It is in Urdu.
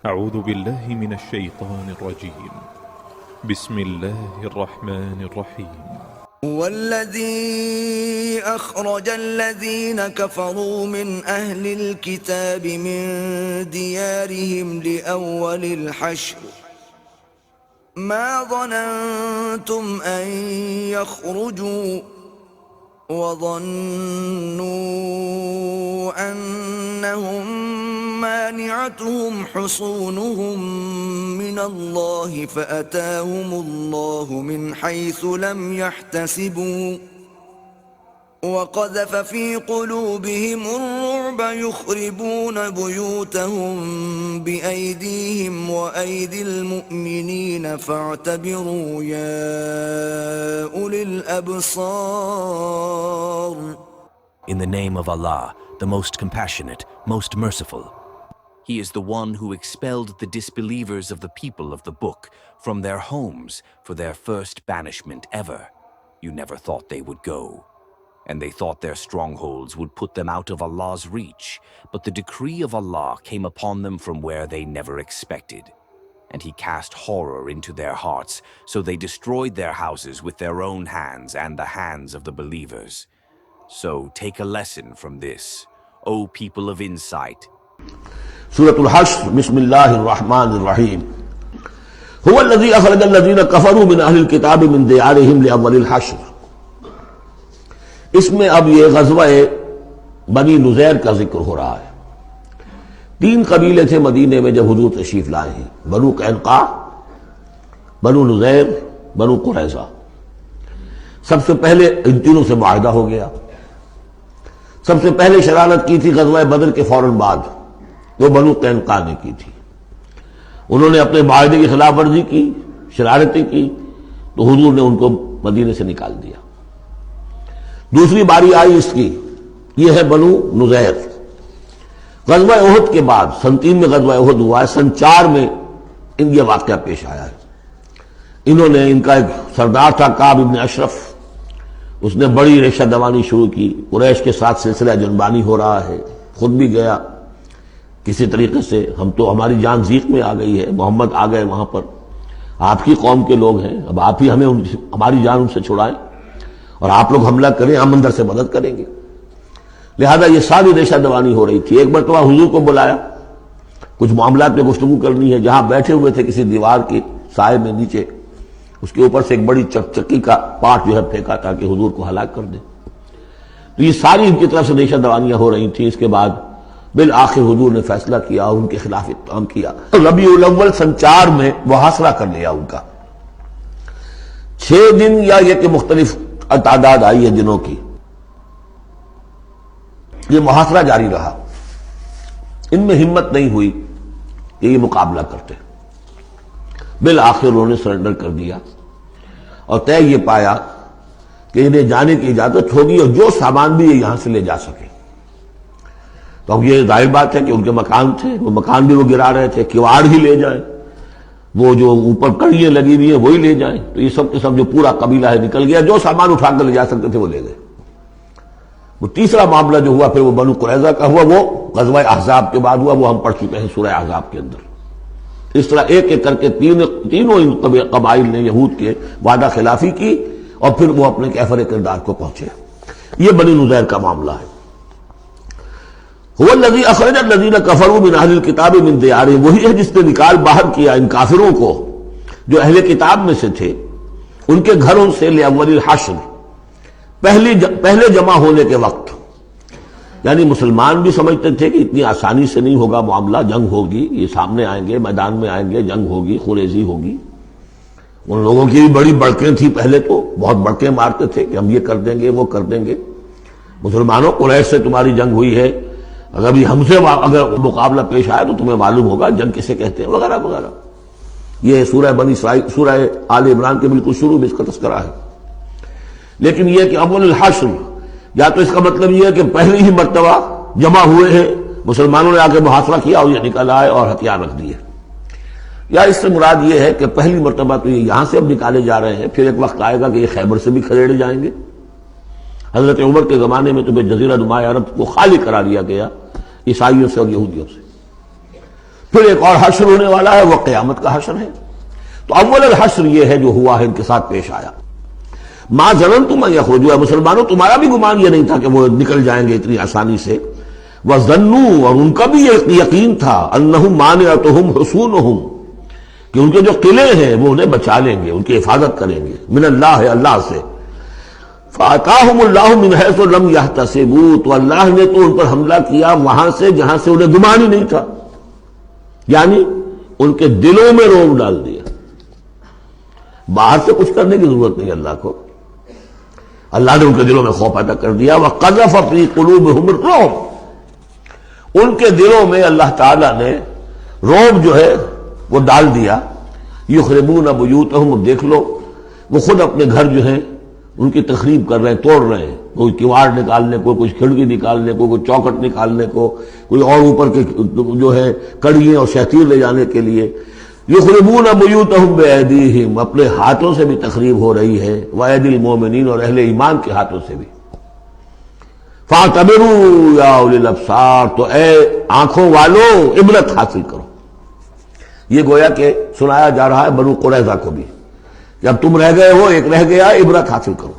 أعوذ بالله من الشيطان الرجيم. بسم الله الرحمن الرحيم. هو الذي أخرج الذين كفروا من أهل الكتاب من ديارهم لأول الحشر ما ظننتم أن يخرجوا وظنوا أنهم مانعتهم حصونهم من الله فأتاهم الله من حيث لم يحتسبوا وقذف في قلوبهم الرعب يخربون بيوتهم بأيديهم وأيدي المؤمنين فاعتبروا يا أولي الأبصار. In the name of Allah, the most compassionate, most merciful. He is the one who expelled the disbelievers of the people of the book from their homes for their first banishment ever. You never thought they would go. And they thought their strongholds would put them out of Allah's reach, but the decree of Allah came upon them from where they never expected. And He cast horror into their hearts, so they destroyed their houses with their own hands and the hands of the believers. So take a lesson from this, O people of insight. سورة الحشر بسم اللہ الرحمن الرحیم هو الذي أخرج الذين كفروا من أهل الكتاب من ديارهم لأول الحشر. اس میں اب یہ غزوہ بنی نذیر کا ذکر ہو رہا ہے. 3 قبیلے تھے مدینے میں جب حضور تشریف لائے ہیں: بنو قینقاع، بنو نذیر، بنو قریظہ. سب سے پہلے ان تینوں سے معاہدہ ہو گیا. سب سے پہلے شرارت کی تھی غزوہ بدر کے فوراً بعد، وہ بنو قینقاع نے کی تھی. انہوں نے اپنے معاہدے کی خلاف ورزی کی، شرارتیں کی، تو حضور نے ان کو مدینے سے نکال دیا. دوسری باری آئی اس کی، یہ ہے بنو نذیر. غزوہ احد کے بعد سن 3 میں غزوہ احد ہوا ہے، سن 4 میں ان یہ واقعہ پیش آیا ہے. انہوں نے، ان کا ایک سردار تھا کعب ابن اشرف، اس نے بڑی ریشہ دوانی شروع کی. قریش کے ساتھ سلسلہ جنبانی ہو رہا ہے، خود بھی گیا کسی طریقے سے. ہم تو، ہماری جان ضیق میں آ گئی ہے، محمد آ گئے وہاں پر، آپ کی قوم کے لوگ ہیں، اب آپ ہی ہمیں ہماری جان ان سے چھڑائیں اور آپ لوگ حملہ کریں، ہم اندر سے مدد کریں گے. لہذا یہ ساری ریشہ دوانی ہو رہی تھی. ایک مرتبہ حضور کو بلایا، کچھ معاملات میں گفتگو کرنی ہے. جہاں بیٹھے ہوئے تھے کسی دیوار کی سائے میں نیچے، اس کے اوپر سے ایک بڑی چکی کا پارٹ جو ہے پھینکا تاکہ حضور کو ہلاک کر دے. تو یہ ساری ان کی طرف سے ریشہ دوانیاں ہو رہی تھیں. اس کے بعد بالآخر حضور نے فیصلہ کیا اور ان کے خلاف اقدام کیا. ربیع الاول سن 4 میں محاصرہ کر لیا ان کا. 6 دن یا یہ کہ مختلف تعداد آئی ہے دنوں کی، یہ محاصرہ جاری رہا. ان میں ہمت نہیں ہوئی کہ یہ مقابلہ کرتے. بالآخر انہوں نے سرنڈر کر دیا اور طے یہ پایا کہ انہیں جانے کی اجازت ہوگی اور جو سامان بھی یہ یہاں سے لے جا سکے. تو اب یہ ظاہر بات ہے کہ ان کے مکان تھے، وہ مکان بھی وہ گرا رہے تھے. کواڑ ہی لے جائیں، وہ جو اوپر کڑیاں لگی ہوئی ہیں وہی لے جائیں. تو یہ سب کے سب جو پورا قبیلہ ہے نکل گیا، جو سامان اٹھا کر لے جا سکتے تھے وہ لے گئے. وہ تیسرا معاملہ جو ہوا پھر وہ بنو قریظہ کا ہوا، وہ غزوہ احزاب کے بعد ہوا، وہ ہم پڑھ چکے ہیں سورہ احزاب کے اندر. اس طرح ایک ایک کر کے تینوں ان قبائل نے یہود کے وعدہ خلافی کی اور پھر وہ اپنے کیفر کردار کو پہنچے. یہ بنی نذیر کا معاملہ ہے. هو الذی اخرج الذین کفروا من اہل الکتاب من دیارہم، وہی ہے جس نے نکال باہر کیا ان کافروں کو جو اہل کتاب میں سے تھے ان کے گھروں سے، لاول الحشر، پہلے جمع ہونے کے وقت. یعنی مسلمان بھی سمجھتے تھے کہ اتنی آسانی سے نہیں ہوگا معاملہ، جنگ ہوگی، یہ سامنے آئیں گے، میدان میں آئیں گے، جنگ ہوگی، خونریزی ہوگی. ان لوگوں کی بھی بڑی بڑکیں تھیں، پہلے تو بہت بڑکیں مارتے تھے کہ ہم یہ کر دیں گے، وہ کر دیں گے. مسلمانوں، قریش سے تمہاری جنگ ہوئی ہے، اگر بھی ہم سے اگر مقابلہ پیش آئے تو تمہیں معلوم ہوگا جنگ کسے کہتے ہیں، وغیرہ وغیرہ. یہ سورہ بنی اسرائیل، سورہ آل عمران کے بالکل شروع میں اس کا تذکرہ ہے. لیکن یہ کہ اول الحشر، یا تو اس کا مطلب یہ ہے کہ پہلی ہی مرتبہ جمع ہوئے ہیں مسلمانوں نے، آ کے محاصرہ کیا اور یہ نکل آئے اور ہتھیار رکھ دیے. یا اس سے مراد یہ ہے کہ پہلی مرتبہ تو یہ یہاں سے اب نکالے جا رہے ہیں، پھر ایک وقت آئے گا کہ یہ خیبر سے بھی کھدیڑے جائیں گے. حضرت عمر کے زمانے میں تو جزیرہ نما عرب کو خالی کرا دیا گیا عیسائیوں سے اور یہودیوں سے. پھر ایک اور حشر ہونے والا ہے، وہ قیامت کا حشر ہے۔ تو اول الحشر یہ ہے جو ہوا ہے، ان کے ساتھ پیش آیا۔ ما ظننتم ان یخرجوا، مسلمانوں تمہارا بھی گمان یہ نہیں تھا کہ وہ نکل جائیں گے اتنی آسانی سے۔ وظنوا، اور ان کا بھی یہ یقین تھا، انہم مانعتہم حصونہم، کہ ان کے جو قلعے ہیں وہ انہیں بچا لیں گے، ان کی حفاظت کریں گے، من اللہ، اللہ سے۔ فَأَتَاهُمُ اللَّهُ مِنْ حَيْثُ لَمْ يَحْتَسِبُوا، تو اللہ نے تو ان پر حملہ کیا وہاں سے جہاں سے انہیں گمان ہی نہیں تھا، یعنی ان کے دلوں میں رعب ڈال دیا۔ باہر سے کچھ کرنے کی ضرورت نہیں اللہ کو، اللہ نے ان کے دلوں میں خوف پیدا کر دیا۔ وَقَذَفَ فِي قُلُوبِهِمُ الرُّعْبَ، ان کے دلوں میں اللہ تعالیٰ نے رعب جو ہے وہ ڈال دیا۔ یخربون بیوتہم، اب دیکھ لو وہ خود اپنے گھر جو ہیں ان کی تخریب کر رہے ہیں، توڑ رہے ہیں، کوئی کیواڑ نکالنے کو، کچھ کھڑکی نکالنے کو، کوئی چوکٹ نکالنے کو، کوئی اور اوپر کے جو ہے کڑیے اور شہتیر لے جانے کے لیے۔ یخربون بیوتہم بایدیہم، اپنے ہاتھوں سے بھی تخریب ہو رہی ہے، وایدی المومنین، اور اہل ایمان کے ہاتھوں سے بھی۔ فاعتبروا یا اولی الابصار، تو اے آنکھوں والو عبرت حاصل کرو۔ یہ گویا کہ سنایا جا رہا ہے بنو قریظہ کو بھی، جب تم رہ گئے ہو، ایک رہ گیا، عبرت حاصل کرو۔